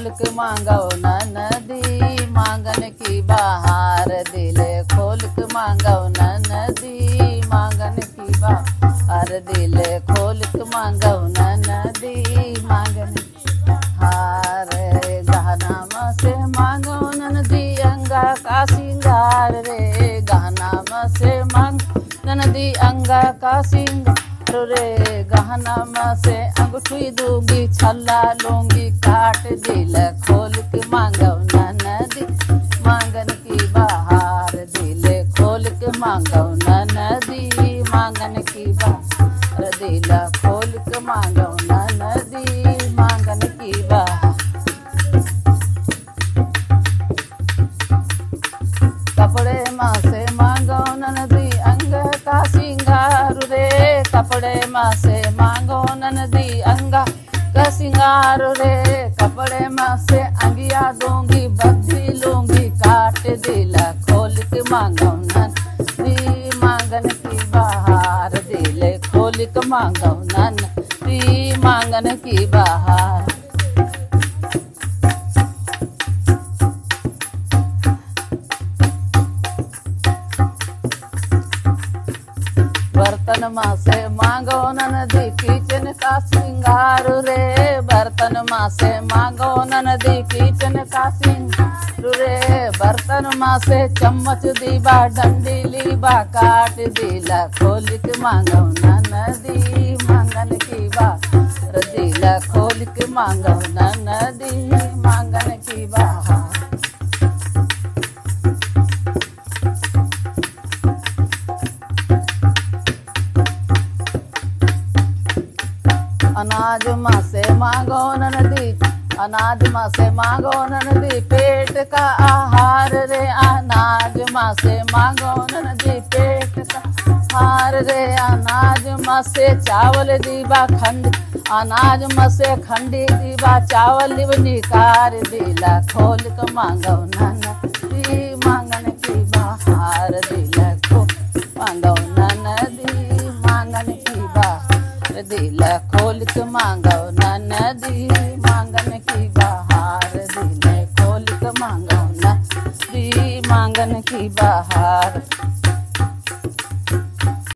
खोल के मांगो ननदी मांगन की बहार, दिल खोल के मांगो ननदी मांगन की बहार, दिल खोल के मांगो ननदी मांगन की बहार। गहना से मांगो ननदी अंगा का सिंगार रे, गहना से मांग ननदी अंगा का सिंगार रे, गहना से अंगूठी दूंगी छल्ला लूंगी काट, दिल खोल के मांगो ननदी मांगन की बहार, दिल खोल के मांगो ननदी मांगन की बहार, दिल खोल के मांगो ननदी मांगन की बहार। कपड़े माँ से मांगो ननदी अंग का सिंगार रे, कपड़े माँ से मांगो ननदी अंगा का सिंगार रे, कपड़े माँ से अंगिया दूंगी बद्धी लूंगी काट, दिल खोल के मांगो ननदी मांगन की बहार, दिल खोल के मांगो ननदी मांगन की बहार। बर्तन माँ से मांगो ननदी किचन का सिंगार रे, बर्तन माँ से मांगो ननदी किचन का सिंगार रे, बर्तन माँ से चम्मच दीबा डंडी लीबा काट, दिल खोल के मांगो ननदी मांगन की बहार, दिल खोल के मांगो ननदी मांगन की बहार। अनाज माँ से मांगो ननदी, अनाज माँ से मांगो ननदी पेट का आहार रे, अनाज माँ से मांगो ननदी पेट का आहार रे, अनाज माँ से चावल दीबा खंड, अनाज माँ से खंडी दीबा चावल निकार, दिल खोल के मांगो ननदी मांगन की बहार, दिल खोल मांगो ननदी मांगन की बहार, दिल खोल के मांगो ननदी मांगन की बहार, दिल खोल के मांगो ननदी मांगन की बहार।